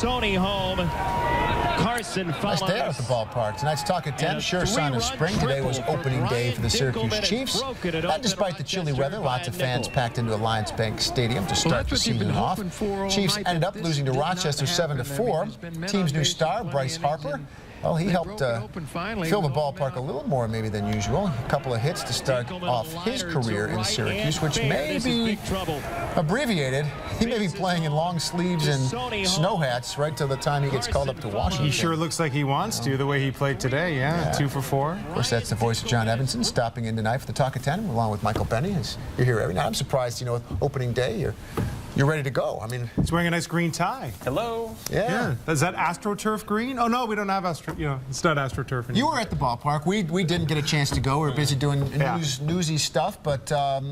Sony home. Carson follows. Nice day out at the ballpark. Tonight's Talk at 10. Sure sign of spring. Today was opening day for the Syracuse Chiefs. And despite the chilly weather, lots of fans packed into Alliance Bank Stadium to start the season off. Chiefs ended up losing to Rochester 7-4. Team's new star, Bryce Harper, well, he helped fill the ballpark a little more maybe than usual. A couple of hits to start off his career in Syracuse, which may be abbreviated. He may be playing in long sleeves and snow hats right till the time he gets called up to Washington. He sure looks like he wants to, the way he played today. Yeah, 2 for 4. Of course, that's the voice of John Evanson stopping in tonight for the Talk at 10, along with Michael Benny. You're here every night. I'm surprised, with opening day, you're ready to go. I mean, he's wearing a nice green tie. Hello. Yeah. Is that AstroTurf green? Oh no, we don't have it's not AstroTurf anymore. You were at the ballpark. We didn't get a chance to go. We were busy doing newsy stuff. But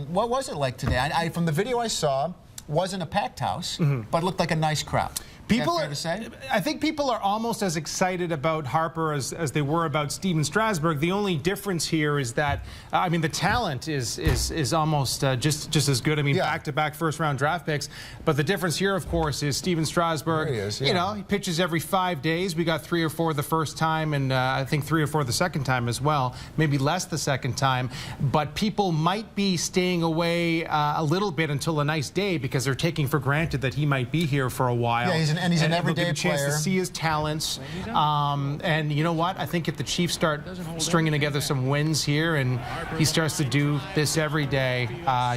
what was it like today? From the video I saw, wasn't a packed house, but looked like a nice crowd. People fair to say? I think people are almost as excited about Harper as they were about Steven Strasburg. The only difference here is that, I mean, the talent is almost just as good. I mean, back-to-back first-round draft picks. But the difference here, of course, is Steven Strasburg, he pitches every 5 days. We got 3 or 4 the first time, and I think 3 or 4 the second time as well. Maybe less the second time. But people might be staying away a little bit until a nice day because they're taking for granted that he might be here for a while. Yeah, he's an everyday player. Chance to see his talents, and you know what? I think if the Chiefs start stringing together some wins here, and he starts to do this every day,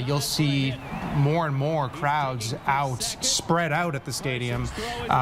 you'll see more and more crowds spread out at the stadium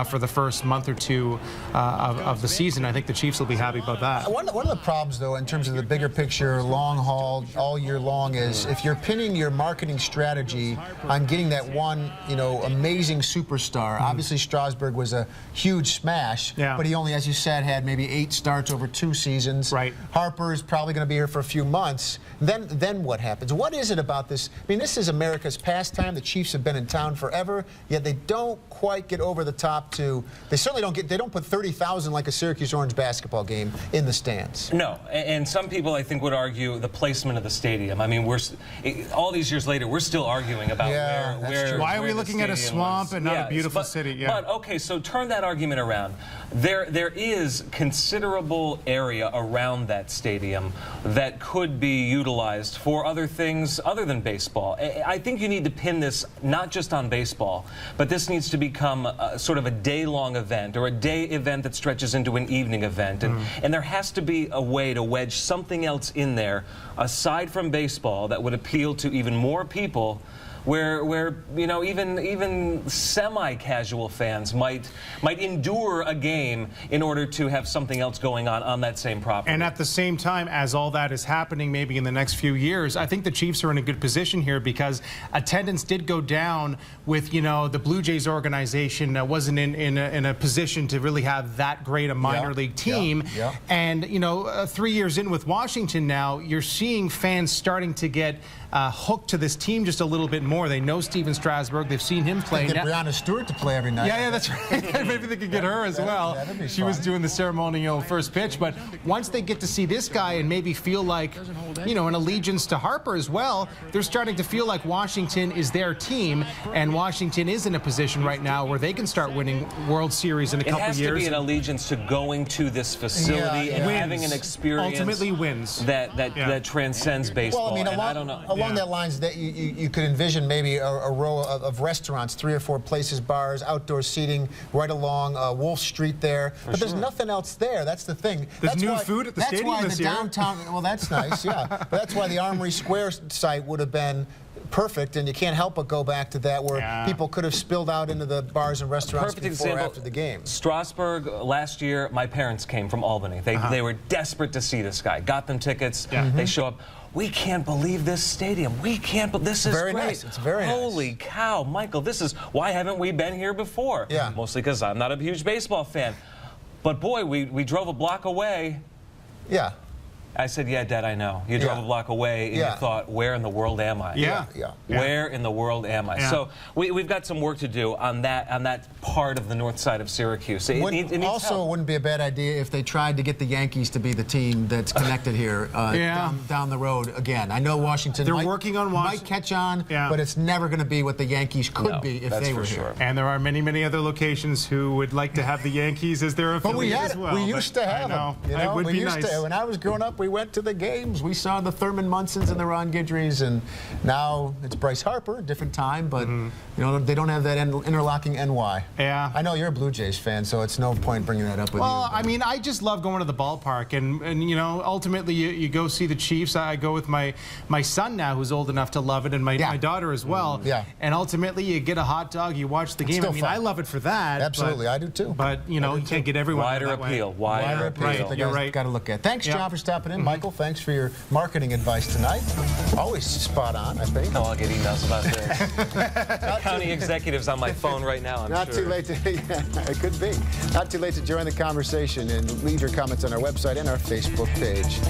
for the first month or two of the season. I think the Chiefs will be happy about that. One of the problems, though, in terms of the bigger picture, long haul, all year long, is if you're pinning your marketing strategy on getting that one, amazing superstar. Obviously, Strasburg was a huge smash, but he only, as you said, had maybe 8 starts over 2 seasons. Right. Harper's probably going to be here for a few months. Then what happens? What is it about this? I mean, this is America's pastime. The Chiefs have been in town forever, yet they don't quite get over the top to. They certainly don't get. They don't put 30,000 like a Syracuse Orange basketball game in the stands. No, and some people I think would argue the placement of the stadium. I mean, all these years later, we're still arguing about where. Why are we looking at a swamp and not a beautiful city? But okay, so turn that argument around. There is considerable area around that stadium that could be utilized for other things other than baseball. I think you need to pin this not just on baseball, but this needs to become sort of a day-long event or a day event that stretches into an evening event. And there has to be a way to wedge something else in there aside from baseball that would appeal to even more people, where even semi-casual fans might endure a game in order to have something else going on that same property. And at the same time, as all that is happening maybe in the next few years, I think the Chiefs are in a good position here because attendance did go down with, the Blue Jays organization wasn't in a position to really have that great a minor league team. And, 3 years in with Washington now, you're seeing fans starting to get hooked to this team just a little bit more. They know Steven Strasburg. They've seen him play. They get Brianna Stewart to play every night. Yeah, that's right. Maybe they could get her as well. She was doing the ceremonial first pitch. But once they get to see this guy and maybe feel like, an allegiance to Harper as well, they're starting to feel like Washington is their team, and Washington is in a position right now where they can start winning World Series in a couple years. It has to be an allegiance to going to this facility and having an experience. Ultimately wins. That transcends baseball. Well, I mean, along that lines, that you could envision maybe a row of restaurants, 3 or 4 places, bars, outdoor seating, right along Wolf Street there. But there's nothing else there. That's the thing. There's new food at the stadium this year. Downtown. Well, that's nice. Yeah, but that's why the Armory Square site would have been perfect, and you can't help but go back to that where people could have spilled out into the bars and restaurants before or after the game. Strasburg, last year, my parents came from Albany. They were desperate to see this guy. Got them tickets. They show up. We can't believe this stadium. We can't. This is very great. Nice. It's very nice. Holy cow, Michael! Why haven't we been here before? Yeah. Mostly because I'm not a huge baseball fan. But boy, we drove a block away. Yeah. I said, yeah, Dad, I know. You drove a block away, and you thought, where in the world am I? Where in the world am I? So we've got some work to do on that part of the north side of Syracuse. It needs help. It wouldn't be a bad idea if they tried to get the Yankees to be the team that's connected here down the road again. I know Washington might catch on, but it's never going to be what the Yankees could be if they were here. And there are many, many other locations who would like to have the Yankees as their affiliate as well. We used to have them. You know, it would be nice. When I was growing up, we went to the games. We saw the Thurman Munsons and the Ron Guidrys, and now it's Bryce Harper, a different time, but you know, they don't have that interlocking NY. Yeah. I know you're a Blue Jays fan, so it's no point bringing that up with you. Well, I mean, I just love going to the ballpark, and you know, ultimately you go see the Chiefs. I go with my son now, who's old enough to love it, and my daughter as well. And ultimately, you get a hot dog, you watch the game. I mean, I love it for that. Absolutely, I do too. But you know, you can't get everyone wider appeal. Wider appeal. You're right. Got to look at. Thanks, John, for stopping in. Michael, thanks for your marketing advice tonight. Always spot on, I think. Oh, I'll get emails about this. County executives on my phone right now, I'm Not too late to, it could be. Not too late to join the conversation and leave your comments on our website and our Facebook page.